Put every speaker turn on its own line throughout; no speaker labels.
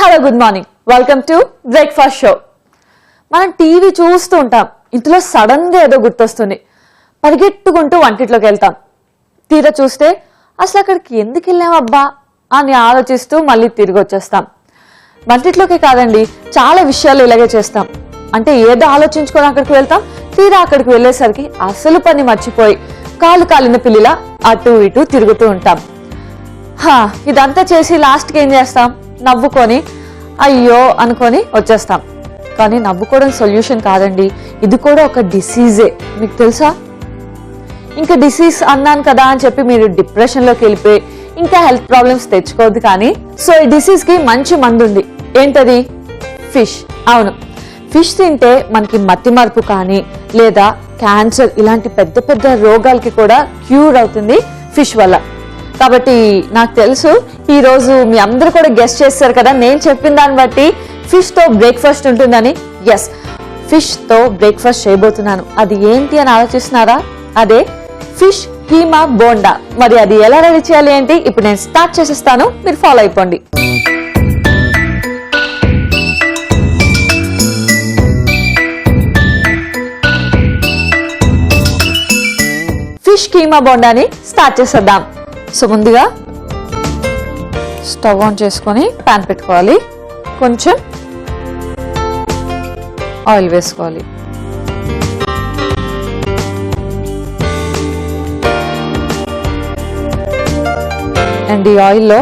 Hello good morning, welcome to breakfast show. మనం TV చూస్తూ ఉంటాం, ఇంట్లో సడన్ గా ఏదో గుర్తొస్తుంది, పరిగెట్టుకుంటూ వంటిట్లోకి వెళ్తాం. తీరా చూస్తే అసలు అక్కడికి ఎందుకు వెళ్ళామబ్బా అని ఆలోచిస్తూ మళ్ళీ తిరిగి వచ్చేస్తాం. వంటిట్లోకే కాదండి, చాలా విషయాలు ఇలాగే చేస్తాం. అంటే ఏదో ఆలోచించుకొని అక్కడికి వెళ్తాం, తీరా అక్కడికి వెళ్ళేసరికి అసలు పని మర్చిపోయి కాలు కాలిన పిల్లిలా అటు ఇటు తిరుగుతూ ఉంటాం. ఇదంతా చేసి లాస్ట్కి ఏం చేస్తాం? నవ్వుకొని అయ్యో అనుకొని వచ్చేస్తాం. కానీ నవ్వుకోవడం సొల్యూషన్ కాదండి, ఇది కూడా ఒక డిసీజే. మీకు తెలుసా? ఇంకా డిసీజ్ అన్నాను కదా అని చెప్పి మీరు డిప్రెషన్లోకి వెళ్ళిపోయి ఇంకా హెల్త్ ప్రాబ్లమ్స్ తెచ్చుకోవద్దు. కానీ సో ఈ డిసీజ్ కి మంచి మందు ఉంది. ఏంటది? ఫిష్. అవును, ఫిష్ తింటే మనకి మతి మార్పు కానీ లేదా క్యాన్సర్ ఇలాంటి పెద్ద పెద్ద రోగాలకి కూడా క్యూర్ అవుతుంది ఫిష్ వల్ల. కాబట్టి నాకు తెలుసు ఈ రోజు మీ అందరూ కూడా గెస్ట్ చేస్తారు కదా, నేను చెప్పిన దాన్ని బట్టి ఫిష్ తో బ్రేక్ఫాస్ట్ ఉంటుందని. ఎస్, ఫిష్ తో బ్రేక్ఫాస్ట్ చేయబోతున్నాను. అది ఏంటి అని ఆలోచిస్తున్నారా? అదే ఫిష్ కీమా బోండా. మరి అది ఎలా రెడీ చేయాలి ఏంటి ఇప్పుడు నేను స్టార్ట్ చేసేస్తాను, మీరు ఫాలో అయిపోండి. ఫిష్ కీమా బోండాని స్టార్ట్ చేసేద్దాం. సో ముందుగా స్టవ్ ఆన్ చేసుకొని ప్యాన్ పెట్టుకోవాలి, కొంచెం ఆయిల్ వేసుకోవాలి. అండ్ ఈ ఆయిల్లో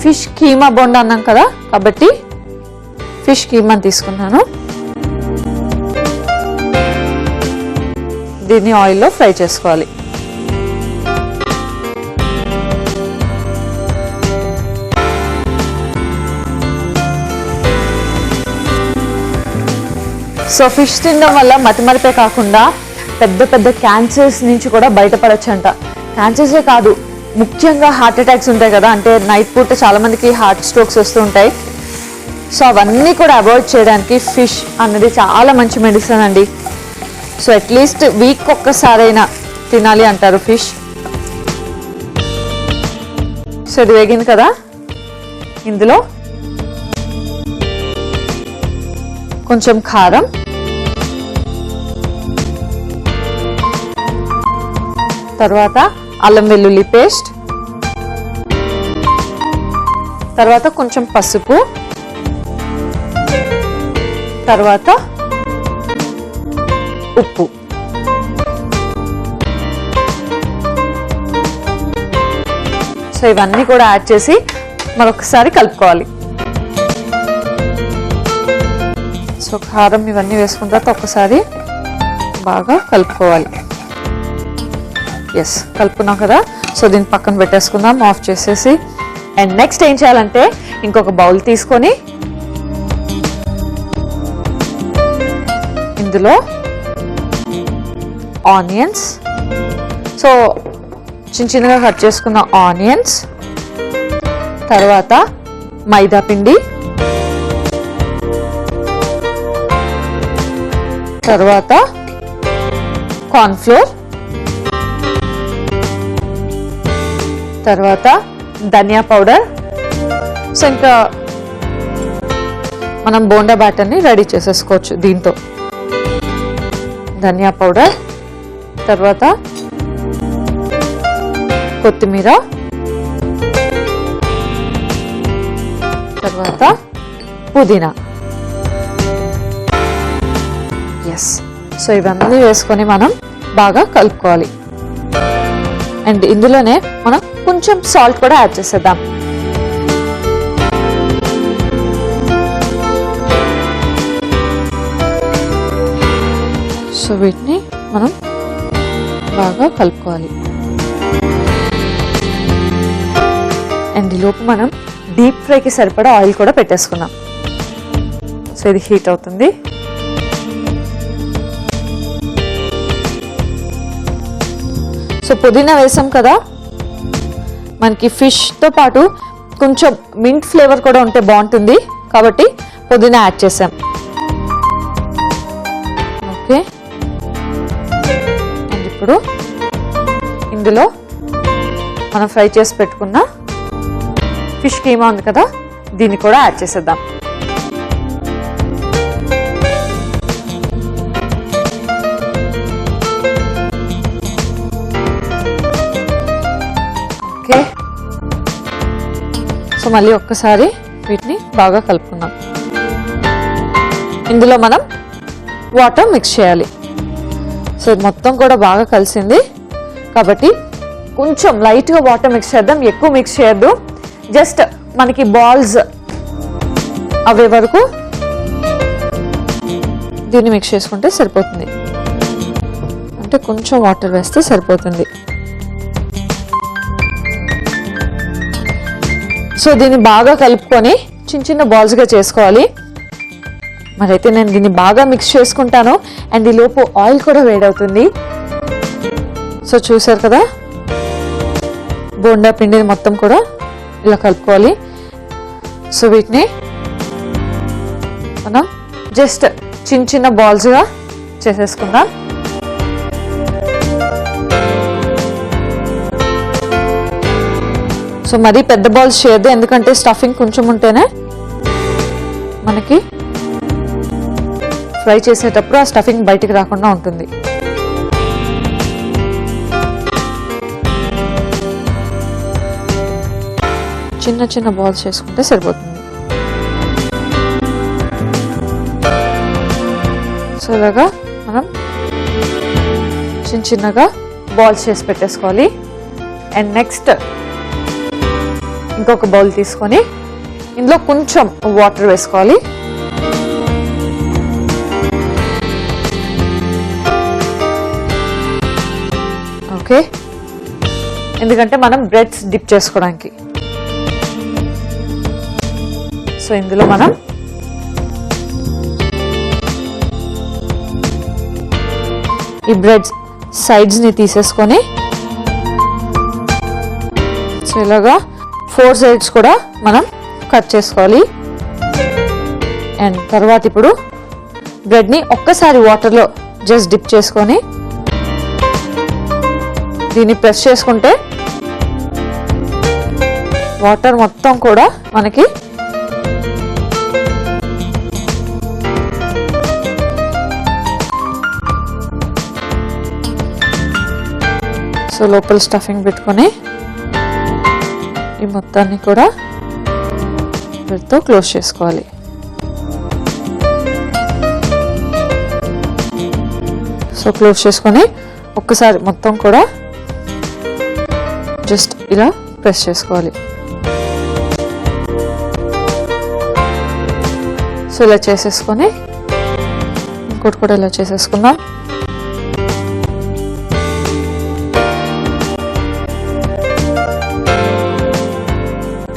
ఫిష్ కీమా బోండా అన్నాం కదా, కాబట్టి ఫిష్ కీమా తీసుకున్నాను. దీన్ని ఆయిల్లో ఫ్రై చేసుకోవాలి. సో ఫిష్ తినడం వల్ల మతిమరిపే కాకుండా పెద్ద పెద్ద క్యాన్సర్స్ నుంచి కూడా బయటపడచ్చు అంట. క్యాన్సర్సే కాదు, ముఖ్యంగా హార్ట్ అటాక్స్ ఉంటాయి కదా, అంటే నైట్ పూట చాలా మందికి హార్ట్ స్ట్రోక్స్ వస్తూ ఉంటాయి. సో అవన్నీ కూడా అవాయిడ్ చేయడానికి ఫిష్ అన్నది చాలా మంచి మెడిసిన్ అండి. సో అట్లీస్ట్ వీక్ ఒక్కసారైనా తినాలి అంటారు ఫిష్. సో ఇది వేగింది కదా, ఇందులో కొంచెం కారం, తర్వాత అల్లం వెల్లుల్లి పేస్ట్, తర్వాత కొంచెం పసుపు, తర్వాత ఉప్పు. సో ఇవన్నీ కూడా యాడ్ చేసి మరొకసారి కలుపుకోవాలి. సో కారం ఇవన్నీ వేసుకున్న తర్వాత ఒకసారి బాగా కలుపుకోవాలి. ఎస్, కలుపుకున్నాం కదా. సో దీన్ని పక్కన పెట్టేసుకుందాం ఆఫ్ చేసేసి. అండ్ నెక్స్ట్ ఏం చేయాలంటే ఇంకొక బౌల్ తీసుకొని ఇందులో ఆనియన్స్, సో చిన్న చిన్నగా కట్ చేసుకున్న ఆనియన్స్, తర్వాత మైదా పిండి, తర్వాత కార్న్ఫ్లోర్, తర్వాత ధనియా పౌడర్. సో ఇంకా మనం బోండా బ్యాటర్ని రెడీ చేసేసుకోవచ్చు దీంతో. ధనియా పౌడర్, తర్వాత కొత్తిమీర, తర్వాత పుదీనా. ఎస్, సో ఇవన్నీ వేసుకొని మనం బాగా కలుపుకోవాలి. అండ్ ఇందులోనే మనం కొంచెం సాల్ట్ కూడా యాడ్ చేసేద్దాం. సో వీటిని మనం బాగా కలుపుకోవాలి. అండ్ ఈలోపు మనం డీప్ ఫ్రైకి సరిపడా ఆయిల్ కూడా పెట్టేసుకున్నాం. సో ఇది హీట్ అవుతుంది. సో పుదీనా వేసాం కదా, మనకి ఫిష్తో పాటు కొంచెం మింట్ ఫ్లేవర్ కూడా ఉంటే బాగుంటుంది కాబట్టి పుదీనా యాడ్ చేసాం. ఓకే, అండ్ ఇప్పుడు ఇందులో మనం ఫ్రై చేసి పెట్టుకున్న ఫిష్ కీమా ఉంది కదా, దీన్ని కూడా యాడ్ చేసేద్దాం. ఓకే, సో మళ్ళీ ఒక్కసారి వీటిని బాగా కలుపుకుందాం. ఇందులో మనం వాటర్ మిక్స్ చేయాలి. సో మొత్తం కూడా బాగా కలిసింది కాబట్టి కొంచెం లైట్గా వాటర్ మిక్స్ చేద్దాం, ఎక్కువ మిక్స్ చేయొద్దు. జస్ట్ మనకి బాల్స్ అవే వరకు దీన్ని మిక్స్ చేసుకుంటే సరిపోతుంది. అంటే కొంచెం వాటర్ వేస్తే సరిపోతుంది. సో దీన్ని బాగా కలుపుకొని చిన్న చిన్న బాల్స్గా చేసుకోవాలి. మరైతే నేను దీన్ని బాగా మిక్స్ చేసుకుంటాను. అండ్ ఈ లోపు ఆయిల్ కూడా వేడవుతుంది. సో చూసారు కదా, బోండా పిండిని మొత్తం కూడా ఇలా కలుపుకోవాలి. సో వీటిని మనం జస్ట్ చిన్న చిన్న బాల్స్గా చేసేసుకుందాం. సో మరీ పెద్ద బాల్స్ చేయొద్దు, ఎందుకంటే స్టఫింగ్ కొంచెం ఉంటేనే మనకి ఫ్రై చేసేటప్పుడు ఆ స్టఫింగ్ బయటికి రాకుండా ఉంటుంది. చిన్న చిన్న బాల్స్ చేసుకుంటే సరిపోతుంది. సో ఇలాగా మనం చిన్న చిన్నగా బాల్స్ చేసి పెట్టేసుకోవాలి. అండ్ నెక్స్ట్ ఇంకొక బౌల్ తీసుకొని ఇందులో కొంచెం వాటర్ వేసుకోవాలి. ఓకే, ఎందుకంటే మనం బ్రెడ్స్ డిప్ చేసుకోవడానికి. సో ఇందులో మనం ఈ బ్రెడ్ సైడ్స్ని తీసేసుకొని సో ఇలాగా 4 సైడ్స్ కూడా మనం కట్ చేసుకోవాలి. అండ్ తర్వాత ఇప్పుడు బ్రెడ్ని ఒక్కసారి వాటర్లో జస్ట్ డిప్ చేసుకొని దీన్ని ప్రెస్ చేసుకుంటే వాటర్ మొత్తం కూడా మనకి సో లోపల స్టఫింగ్ పెట్టుకొని ఈ మొత్తాన్ని కూడా బ్రెడ్తో క్లోజ్ చేసుకోవాలి. సో క్లోజ్ చేసుకొని ఒక్కసారి మొత్తం కూడా జస్ట్ ఇలా ప్రెస్ చేసుకోవాలి. సో ఇలా చేసేసుకొని ఇంకోటి కూడా ఇలా చేసేసుకుందాం.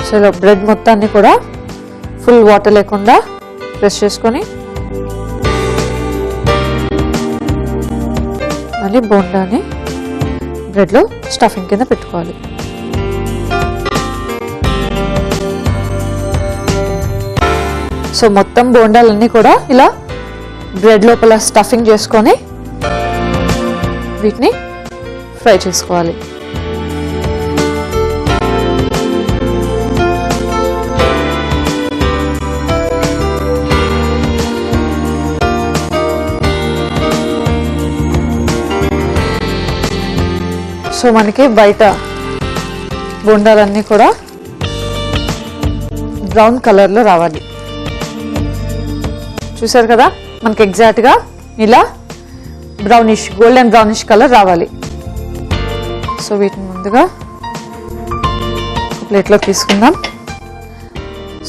సో ఇలా బ్రెడ్ మొత్తాన్ని కూడా ఫుల్ వాటర్ లేకుండా ప్రెస్ చేసుకొని మళ్ళీ బోండాని బ్రెడ్లో స్టఫింగ్ కింద పెట్టుకోవాలి. సో మొత్తం బోండాలన్నీ కూడా ఇలా బ్రెడ్ లోపల స్టఫింగ్ చేసుకొని వీటిని ఫ్రై చేసుకోవాలి. సో మనకి బయట బోండాలన్నీ కూడా బ్రౌన్ కలర్లో రావాలి. చూసారు కదా, మనకి ఎగ్జాక్ట్గా ఇలా బ్రౌనిష్, గోల్డెన్ బ్రౌనిష్ కలర్ రావాలి. సో వీటిని ముందుగా ప్లేట్లో తీసుకుందాం.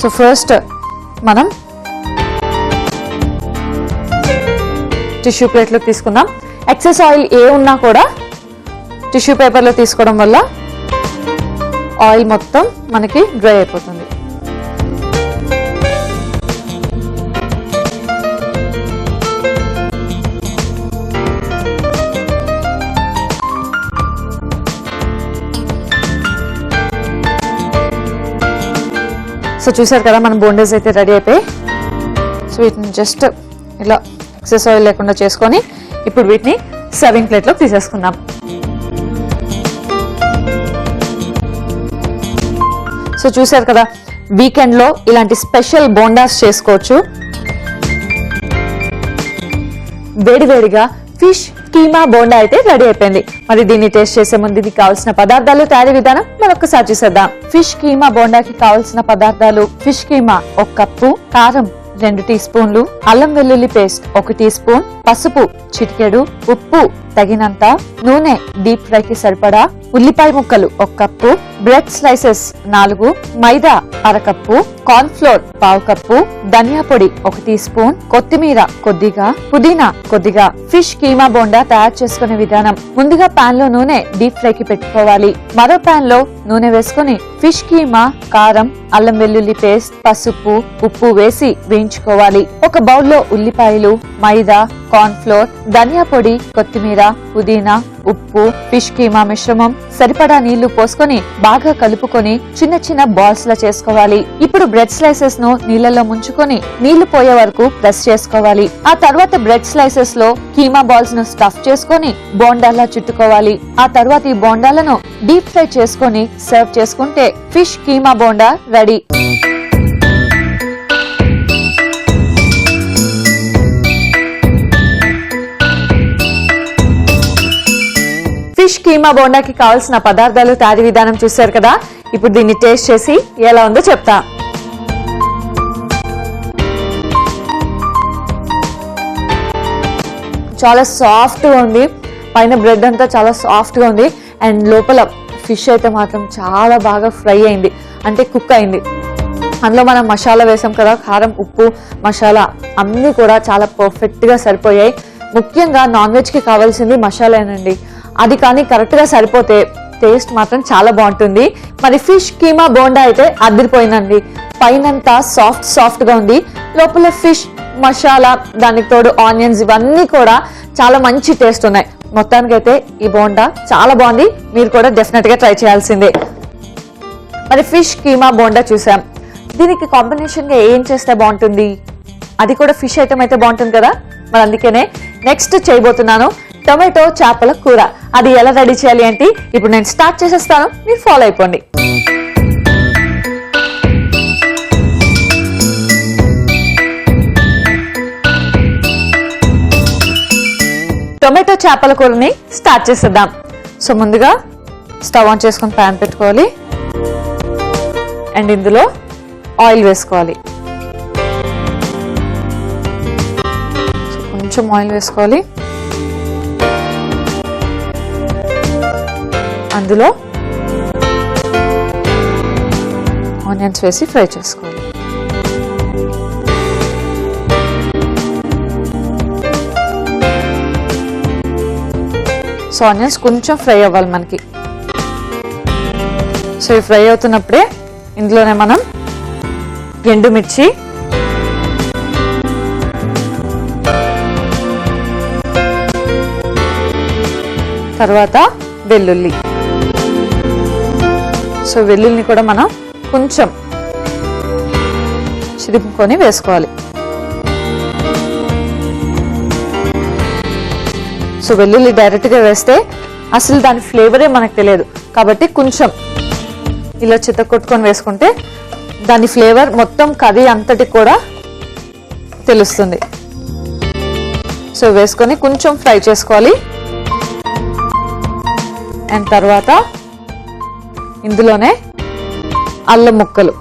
సో ఫస్ట్ మనం టిష్యూ ప్లేట్లో తీసుకుందాం. ఎక్సెస్ ఆయిల్ ఏ ఉన్నా కూడా టిష్యూ పేపర్లో తీసుకోవడం వల్ల ఆయిల్ మొత్తం మనకి డ్రై అయిపోతుంది. సో చూసారు కదా, మన బోండాస్ అయితే రెడీ అయిపోయి. సో వీటిని జస్ట్ ఇలా ఎక్సెస్ ఆయిల్ లేకుండా చేసుకొని ఇప్పుడు వీటిని సర్వింగ్ ప్లేట్లోకి తీసేసుకుందాం. సో చూసారు కదా, వీకెండ్ లో ఇలాంటి స్పెషల్ బోండాస్ చేసుకోవచ్చు. వేడివేడిగా ఫిష్ కీమా బోండా అయితే రెడీ అయిపోయింది. మరి దీన్ని టేస్ట్ చేసే ముందు దీనికి కావాల్సిన పదార్థాలు, తయారీ విధానం మరొకసారి చూసేద్దాం. ఫిష్ కీమా బోండాకి కావాల్సిన పదార్థాలు: ఫిష్ కీమా 1 కప్పు, కారం 2 టీ స్పూన్లు, అల్లం వెల్లుల్లి పేస్ట్ 1 టీ స్పూన్, పసుపు చిటికెడు, ఉప్పు తగినంత, నూనె డీప్ ఫ్రై కి సరిపడా, ఉల్లిపాయ ముక్కలు 1 కప్పు, బ్రెడ్ స్లైసెస్ 4, మైదా 1/2 కప్పు, కార్న్ ఫ్లోర్ 1/2 కప్పు, ధనియా పొడి 1 టీ స్పూన్, కొత్తిమీర కొద్దిగా, పుదీనా కొద్దిగా. ఫిష్ కీమా బోండా తయారు చేసుకునే విధానం: ముందుగా పాన్ లో నూనె డీప్ ఫ్రై కి పెట్టుకోవాలి. మరో పాన్ లో నూనె వేసుకుని ఫిష్ కీమా, కారం, అల్లం వెల్లుల్లి పేస్ట్, పసుపు, ఉప్పు వేసి వేయించుకోవాలి. ఒక బౌల్లో ఉల్లిపాయలు, మైదా, కార్న్ ఫ్లోర్, ధనియా పొడి, కొత్తిమీర, పుదీనా, ఉప్పు, ఫిష్ కీమా మిశ్రమం, సరిపడా నీళ్లు పోసుకొని బాగా కలుపుకొని చిన్న చిన్న బాల్స్ లా చేసుకోవాలి. ఇప్పుడు బ్రెడ్ స్లైసెస్ ను నీళ్లలో ముంచుకొని నీళ్లు పోయే వరకు ప్రెస్ చేసుకోవాలి. ఆ తర్వాత బ్రెడ్ స్లైసెస్ లో కీమా బాల్స్ ను స్టఫ్ చేసుకొని బోండాలా చుట్టుకోవాలి. ఆ తర్వాత ఈ బోండాలను డీప్ ఫ్రై చేసుకొని సర్వ్ చేసుకుంటే fish keema bonda ready. Fish keema బోండాకి కావాల్సిన పదార్థాలు, తయారీ విధానం చూశారు కదా. ఇప్పుడు దీన్ని టేస్ట్ చేసి ఎలా ఉందో చెప్తా. చాలా సాఫ్ట్ గా ఉంది, పైన బ్రెడ్ అంతా చాలా సాఫ్ట్ గా ఉంది, అండ్ లోపల ఫిష్ అయితే మాత్రం చాలా బాగా ఫ్రై అయింది, అంటే కుక్ అయింది. అందులో మనం మసాలా వేసాం కదా, కారం, ఉప్పు, మసాలా అన్నీ కూడా చాలా పర్ఫెక్ట్ గా సరిపోయాయి. ముఖ్యంగా నాన్ వెజ్ కి కావాల్సింది మసాలానండి, అది కానీ కరెక్ట్ గా సరిపోతే టేస్ట్ మాత్రం చాలా బాగుంటుంది. మరి ఫిష్ కీమా బోండా అయితే అదిరిపోయిందండి. పైనంతా సాఫ్ట్ గా ఉంది, లోపల ఫిష్ మసాలా, దానికి తోడు ఆనియన్స్, ఇవన్నీ కూడా చాలా మంచి టేస్ట్ ఉన్నాయి. మొత్తానికైతే ఈ బోండా చాలా బాగుంది, మీరు కూడా డెఫినెట్ గా ట్రై చేయాల్సిందే. మరి ఫిష్ కీమా బోండా చూసాం, దీనికి కాంబినేషన్ గా ఏం చేస్తే బాగుంటుంది? అది కూడా ఫిష్ ఐటమ్ అయితే బాగుంటుంది కదా. మరి అందుకనే నెక్స్ట్ చేయబోతున్నాను టొమాటో చేపల కూర. అది ఎలా రెడీ చేయాలి అంటే ఇప్పుడు నేను స్టార్ట్ చేసేస్తాను, మీరు ఫాలో అయిపోండి. టొమాటో చేపల కూరని స్టార్ట్ చేసేద్దాం. సో ముందుగా స్టవ్ ఆన్ చేసుకుని ప్యాన్ పెట్టుకోవాలి, అండ్ ఇందులో ఆయిల్ వేసుకోవాలి. కొంచెం ఆయిల్ వేసుకోవాలి, అందులో ఆనియన్స్ వేసి ఫ్రై చేసుకోవాలి. సో ఆనియన్స్ కొంచెం ఫ్రై అవ్వాలి మనకి. సో ఇవి ఫ్రై అవుతున్నప్పుడే ఇందులోనే మనం ఎండుమిర్చి, తర్వాత వెల్లుల్లి. సో వెల్లుల్లిని కూడా మనం కొంచెం చిరుపుకొని వేసుకోవాలి. సో వెల్లుల్లి డైరెక్ట్ గా వేస్తే అసలు దాని ఫ్లేవరే మనకు తెలియదు, కాబట్టి కొంచెం ఇలా చితకొట్టుకొని వేసుకుంటే దాని ఫ్లేవర్ మొత్తం కర్రీ అంతటి కూడా తెలుస్తుంది. సో వేసుకొని కొంచెం ఫ్రై చేసుకోవాలి. అండ్ తర్వాత ఇందులోనే అల్లం ముక్కలు,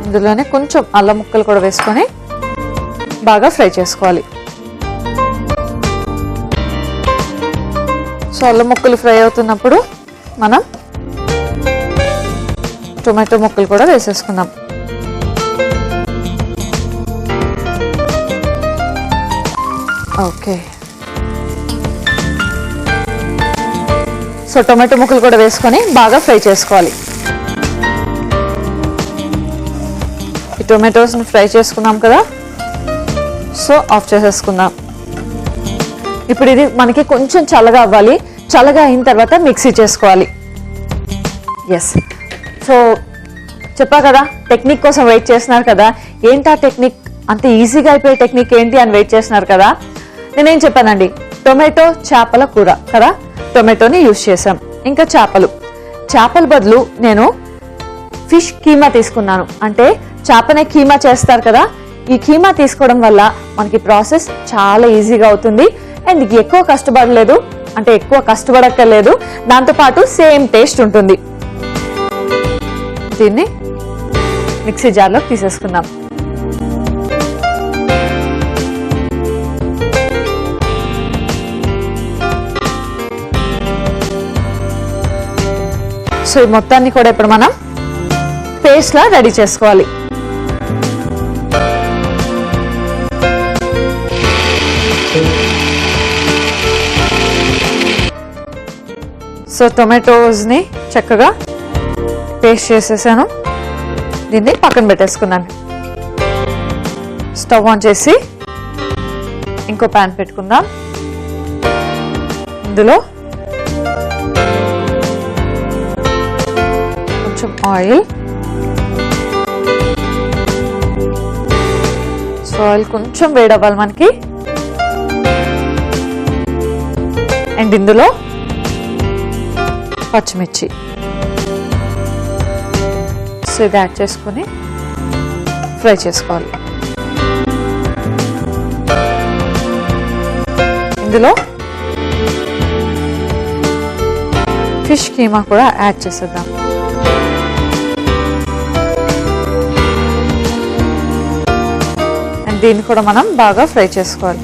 ఇందులోనే కొంచెం అల్లం ముక్కలు కూడా వేసుకొని బాగా ఫ్రై చేసుకోవాలి. సో అల్లం ముక్కలు ఫ్రై అవుతున్నప్పుడు మనం టొమాటో ముక్కలు కూడా వేసేసుకుందాం. ఓకే, సో టొమాటో ముక్కలు కూడా వేసుకొని బాగా ఫ్రై చేసుకోవాలి. ఈ టొమాటోస్ని ఫ్రై చేసుకున్నాం కదా, సో ఆఫ్ చేసేసుకుందాం. ఇప్పుడు ఇది మనకి కొంచెం చల్లగా అవ్వాలి. చల్లగా అయిన తర్వాత మిక్సీ చేసుకోవాలి. ఎస్, సో చెప్పా కదా టెక్నిక్ కోసం వెయిట్ చేస్తున్నారు కదా, ఏంటా టెక్నిక్, అంత ఈజీగా అయిపోయే టెక్నిక్ ఏంటి అని వెయిట్ చేస్తున్నారు కదా. నేనేం చెప్పానండి, టొమాటో చేపల కూర కదా, టొమాటోని యూజ్ చేసాం, ఇంకా చేపలు. చేపల బదులు నేను ఫిష్ కీమా తీసుకున్నాను. అంటే చేపనే కీమా చేస్తారు కదా, ఈ కీమా తీసుకోవడం వల్ల మనకి ప్రాసెస్ చాలా ఈజీగా అవుతుంది అండ్ ఎక్కువ కష్టపడలేదు, అంటే ఎక్కువ కష్టపడక్కర్లేదు, దాంతోపాటు సేమ్ టేస్ట్ ఉంటుంది. దీన్ని మిక్సీ జార్లో తీసేసుకుందాం. సో ఈ మొత్తాన్ని కూడా ఇప్పుడు మనం పేస్ట్ లా రెడీ చేసుకోవాలి. సో టొమాటోస్ ని చక్కగా పేస్ట్ చేసేసాను. దీన్ని పక్కన పెట్టేసుకున్నాను. స్టవ్ ఆన్ చేసి ఇంకో ప్యాన్ పెట్టుకుందాం. ఇందులో కొంచెం ఆయిల్, సో ఆయిల్ కొంచెం వేడవ్వాలి మనకి. అండ్ ఇందులో పచ్చిమిర్చి, సో ఇది యాడ్ చేసుకొని ఫ్రై చేసుకోవాలి. ఇందులో ఫిష్ కీమా కూడా యాడ్ చేసేద్దాం. అండ్ దీన్ని కూడా మనం బాగా ఫ్రై చేసుకోవాలి.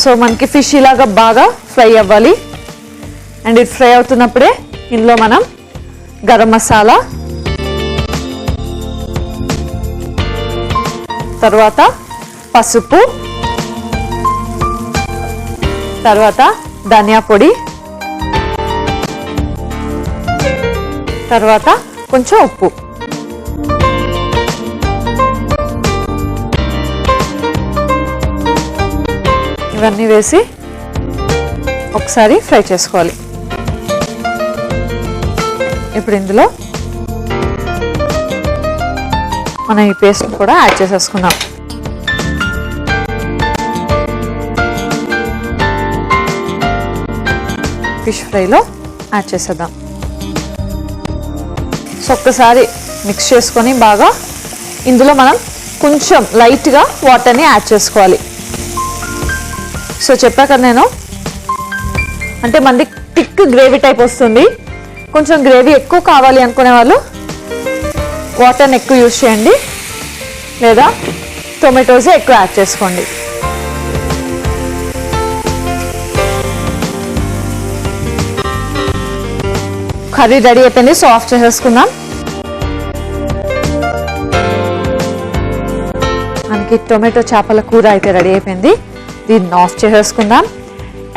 సో మనకి ఫిష్ ఇలాగా బాగా ఫ్రై అవ్వాలి. అండ్ ఇది ఫ్రై అవుతున్నప్పుడే ఇందులో మనం గరం మసాలా, తర్వాత పసుపు, తర్వాత ధనియా పొడి, తర్వాత కొంచెం ఉప్పు, ఇవన్నీ వేసి ఒకసారి ఫ్రై చేసుకోవాలి. ఇప్పుడు ఇందులో మనం ఈ పేస్ట్ కూడా యాడ్ చేసేసుకున్నాం. ఫిష్ ఫ్రైలో యాడ్ చేసేద్దాం. సో ఒక్కసారి మిక్స్ చేసుకొని బాగా ఇందులో మనం కొంచెం లైట్గా వాటర్ని యాడ్ చేసుకోవాలి. సో చెప్పా కదా నేను, అంటే మనది థిక్ గ్రేవీ టైప్ వస్తుంది. కొంచెం గ్రేవీ ఎక్కువ కావాలి అనుకునే వాళ్ళు వాటర్ని ఎక్కువ యూజ్ చేయండి, లేదా టొమాటోస్ ఎక్కువ యాడ్ చేసుకోండి. కర్రీ రెడీ అయిపోయింది. సో ఆఫ్ చేసేసుకుందాం. మనకి టొమాటో చేపల కూర అయితే రెడీ అయిపోయింది. దీన్ని ఆఫ్ చేసేసుకుందాం.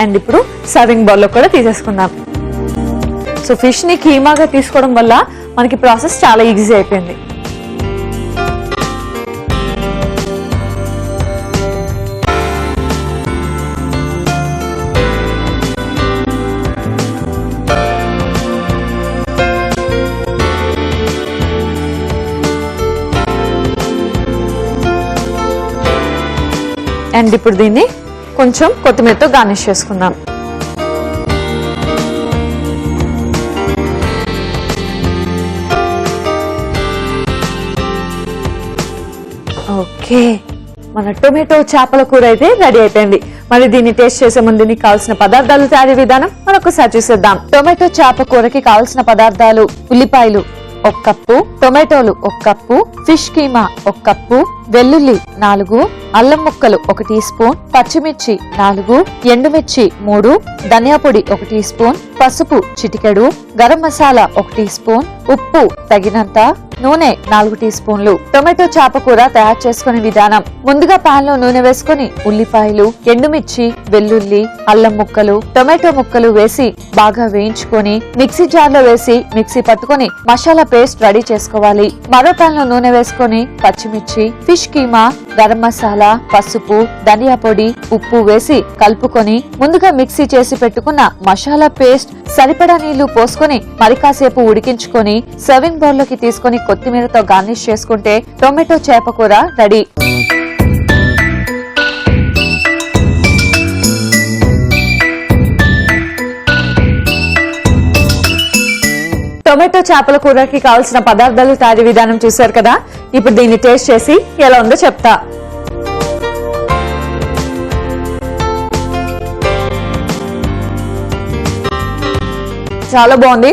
అండ్ ఇప్పుడు సర్వింగ్ బౌల్లో కూడా తీసేసుకుందాం. సో ఫిష్ని కీమాగా తీసుకోవడం వల్ల మనకి ప్రాసెస్ చాలా ఈజీ అయిపోయింది. అండ్ ఇప్పుడు దీన్ని కొంచెం కొత్తిమీరతో గార్నిష్ చేసుకుందాం. ఓకే, మన టొమాటో చేపల కూర అయితే రెడీ అయిపోయింది. మరి దీన్ని టేస్ట్ చేసే ముందు దీనికి కావాల్సిన పదార్థాలు తయారీ విధానం మరొకసారి చూసేద్దాం. టొమాటో చేప కూరకి కావాల్సిన పదార్థాలు: ఉల్లిపాయలు 1 కప్పు, టొమాటోలు 1 కప్పు, ఫిష్ కీమా 1 కప్పు, వెల్లుల్లి 4, అల్లం ముక్కలు 1 టీ స్పూన్, పచ్చిమిర్చి 4, ఎండుమిర్చి 3, ధనియా పొడి 1 టీ స్పూన్, పసుపు చిటికెడు, గరం మసాలా 1 టీ స్పూన్, ఉప్పు తగినంత, నూనె 4 టీ స్పూన్లు. టొమాటో చేప కూర తయారు చేసుకునే విధానం: ముందుగా పాన్ లో నూనె వేసుకుని ఉల్లిపాయలు, ఎండుమిర్చి, వెల్లుల్లి, అల్లం ముక్కలు, టొమాటో ముక్కలు వేసి బాగా వేయించుకొని మిక్సీ జార్ లో వేసి మిక్సీ పట్టుకొని మసాలా పేస్ట్ రెడీ చేసుకోవాలి. మరో పాన్ లో నూనె వేసుకొని పచ్చిమిర్చి, ఫిష్ కీమా, గరం మసాలా, పసుపు, ధనియా పొడి, ఉప్పు వేసి కలుపుకొని ముందుగా మిక్సీ చేసి పెట్టుకున్న మసాలా పేస్ట్ సరిపడా నీళ్లు పోసుకొని మరి కాసేపు ఉడికించుకొని సర్వింగ్ బౌల్ లోకి తీసుకొని కొత్తిమీరతో గార్నిష్ చేసుకుంటే టొమాటో చేప కూర రెడీ. టొమాటో చేపల కూరకి కావాల్సిన పదార్థాలు తయారీ విధానం చూశారు కదా. ఇప్పుడు దీన్ని టేస్ట్ చేసి ఎలా ఉందో చెప్తా. చాలా బాగుంది.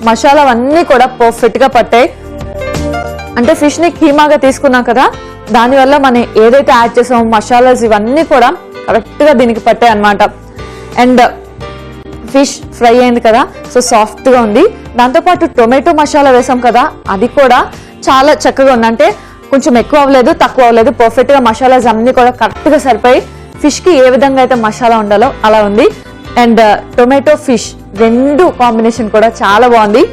మసాలా అన్నీ కూడా పర్ఫెక్ట్ గా పట్టాయి. అంటే ఫిష్ ని కీమాగా తీసుకున్నాం కదా, దానివల్ల మనం ఏదైతే యాడ్ చేసామో మసాలాస్ ఇవన్నీ కూడా కరెక్ట్ గా దీనికి పట్టాయి అన్నమాట. అండ్ ఫిష్ ఫ్రై అయింది కదా, సో సాఫ్ట్ గా ఉంది. దాంతోపాటు టొమాటో మసాలా వేసాం కదా, అది కూడా చాలా చక్కగా ఉంది. అంటే కొంచెం ఎక్కువ అవ్వలేదు, తక్కువ అవ్వలేదు, పర్ఫెక్ట్ గా మసాలాస్ అన్ని కూడా కరెక్ట్ గా సరిపోయి ఫిష్ కి ఏ విధంగా అయితే మసాలా ఉండాలో అలా ఉంది. అండ్ టొమాటో ఫిష్ రెండు కాంబినేషన్ కూడా చాలా బాగుంది.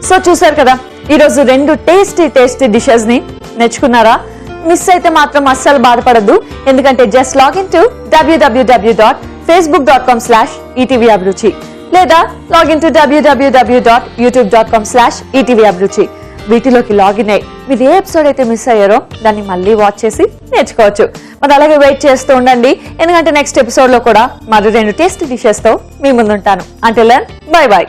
సో చూసారు కదా, ఈ రోజు రెండు టేస్టీ డిషెస్ ని నేర్చుకున్నారా? మిస్ అయితే మాత్రం అస్సలు బాధపడద్దు, ఎందుకంటే జస్ట్ లాగిన్ టు www.facebook.com/etvabruchi లేదా లాగిన్ టు www.youtube.com/etvabruchi. వీటిలోకి లాగిన్ అయ్యి మీరు ఏ ఎపిసోడ్ అయితే మిస్ అయ్యారో దాన్ని మళ్ళీ వాచ్ చేసి నేర్చుకోవచ్చు. మరి అలాగే వెయిట్ చేస్తూ ఉండండి, ఎందుకంటే నెక్స్ట్ ఎపిసోడ్ లో కూడా మరో రెండు టేస్టీ డిషెస్ తో మీ ముందుంటాను. Until then bye by.